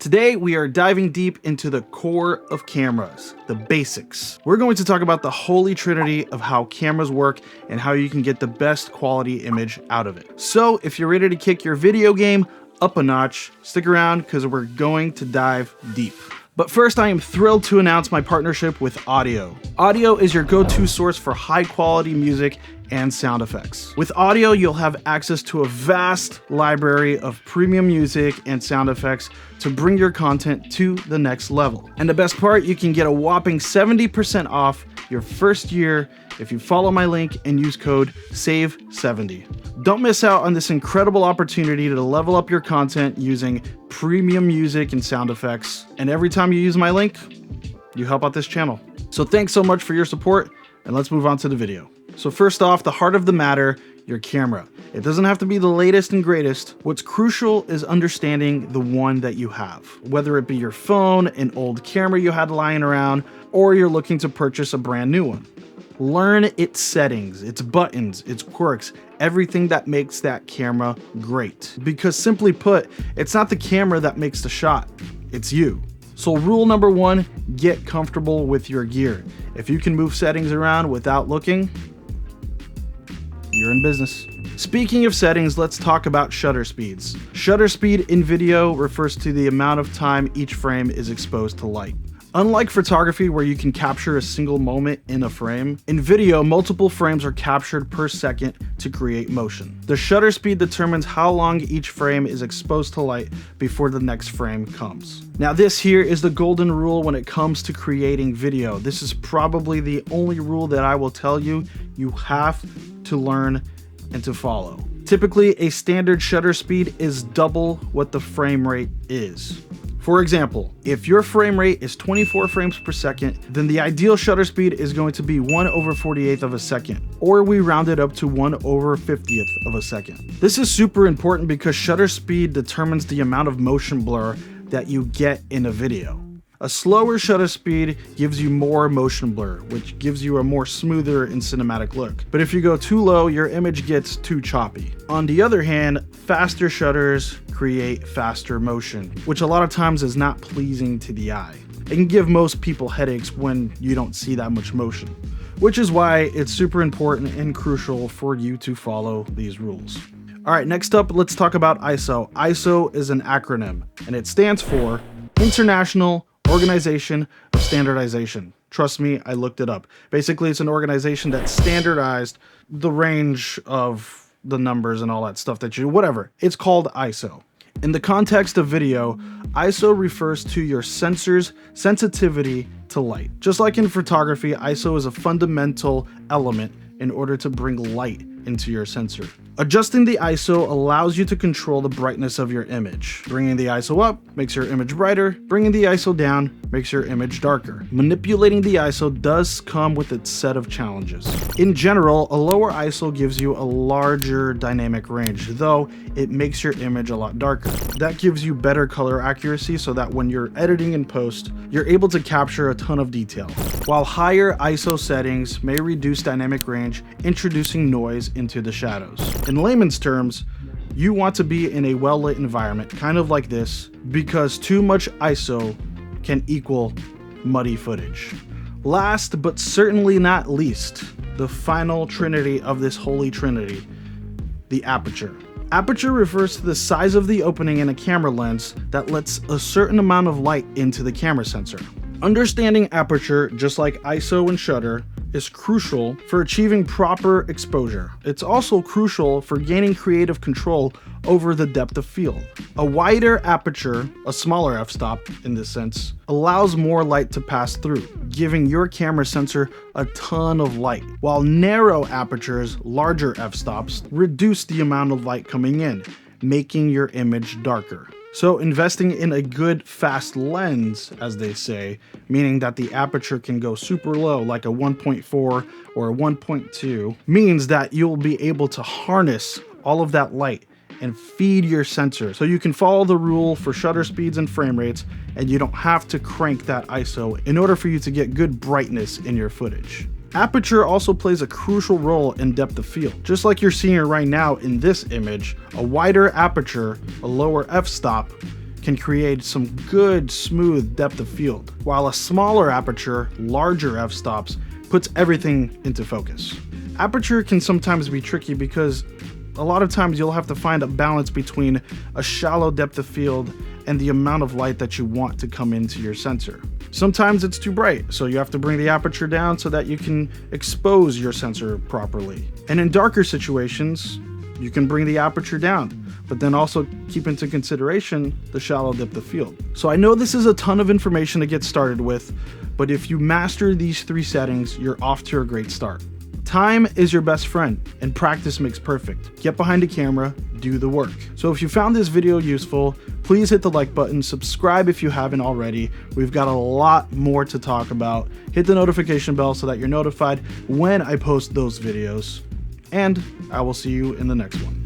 Today, we are diving deep into the core of cameras, the basics. We're going to talk about the holy trinity of how cameras work and how you can get the best quality image out of it. So if you're ready to kick your video game up a notch, stick around because we're going to dive deep. But first, I am thrilled to announce my partnership with Audio. Audio is your go-to source for high-quality music and sound effects. With Audio, you'll have access to a vast library of premium music and sound effects to bring your content to the next level. And the best part, you can get a whopping 70% off your first year if you follow my link and use code SAVE70. Don't miss out on this incredible opportunity to level up your content using premium music and sound effects. And every time you use my link, you help out this channel. So thanks so much for your support, and let's move on to the video. So first off, the heart of the matter, your camera. It doesn't have to be the latest and greatest. What's crucial is understanding the one that you have, whether it be your phone, an old camera you had lying around, or you're looking to purchase a brand new one. Learn its settings, its buttons, its quirks, everything that makes that camera great. Because simply put, it's not the camera that makes the shot, it's you. So rule number one, get comfortable with your gear. If you can move settings around without looking, you're in business. Speaking of settings, let's talk about shutter speeds. Shutter speed in video refers to the amount of time each frame is exposed to light. Unlike photography where you can capture a single moment in a frame, in video, multiple frames are captured per second to create motion. The shutter speed determines how long each frame is exposed to light before the next frame comes. Now this here is the golden rule when it comes to creating video. This is probably the only rule that I will tell you have to learn and to follow. Typically, a standard shutter speed is double what the frame rate is. For example, if your frame rate is 24 frames per second, then the ideal shutter speed is going to be 1/48 of a second, or we round it up to 1/50th of a second. This is super important because shutter speed determines the amount of motion blur that you get in a video. A slower shutter speed gives you more motion blur, which gives you a more smoother and cinematic look. But if you go too low, your image gets too choppy. On the other hand, faster shutters create faster motion, which a lot of times is not pleasing to the eye. It can give most people headaches when you don't see that much motion, which is why it's super important and crucial for you to follow these rules. All right, next up, let's talk about ISO. ISO is an acronym, and it stands for International Organization of Standardization. Trust me, I looked it up. Basically, it's an organization that standardized the range of the numbers and all that stuff that whatever. It's called ISO. In the context of video, ISO refers to your sensor's sensitivity to light. Just like in photography, ISO is a fundamental element in order to bring light into your sensor. Adjusting the ISO allows you to control the brightness of your image. Bringing the ISO up makes your image brighter, bringing the ISO down makes your image darker. Manipulating the ISO does come with its set of challenges. In general, a lower ISO gives you a larger dynamic range, though it makes your image a lot darker. That gives you better color accuracy so that when you're editing in post, you're able to capture a ton of detail. While higher ISO settings may reduce dynamic range, introducing noise into the shadows. In layman's terms, you want to be in a well-lit environment, kind of like this, because too much ISO can equal muddy footage. Last but certainly not least, the final trinity of this holy trinity, the aperture. Aperture refers to the size of the opening in a camera lens that lets a certain amount of light into the camera sensor. Understanding aperture, just like ISO and shutter, is crucial for achieving proper exposure. It's also crucial for gaining creative control over the depth of field. A wider aperture, a smaller f-stop in this sense, allows more light to pass through, giving your camera sensor a ton of light, while narrow apertures, larger f-stops, reduce the amount of light coming in, making your image darker. So investing in a good fast lens, as they say, meaning that the aperture can go super low like a 1.4 or a 1.2, means that you'll be able to harness all of that light and feed your sensor. So you can follow the rule for shutter speeds and frame rates, and you don't have to crank that ISO in order for you to get good brightness in your footage. Aperture also plays a crucial role in depth of field. Just like you're seeing right now in this image, a wider aperture, a lower f-stop, can create some good, smooth depth of field, while a smaller aperture, larger f-stops, puts everything into focus. Aperture can sometimes be tricky because a lot of times you'll have to find a balance between a shallow depth of field and the amount of light that you want to come into your sensor. Sometimes it's too bright, so you have to bring the aperture down so that you can expose your sensor properly. And in darker situations, you can bring the aperture down, but then also keep into consideration the shallow depth of field. So I know this is a ton of information to get started with, but if you master these 3 settings, you're off to a great start. Time is your best friend, and practice makes perfect. Get behind a camera, do the work. So if you found this video useful, please hit the like button, subscribe if you haven't already. We've got a lot more to talk about. Hit the notification bell so that you're notified when I post those videos. And I will see you in the next one.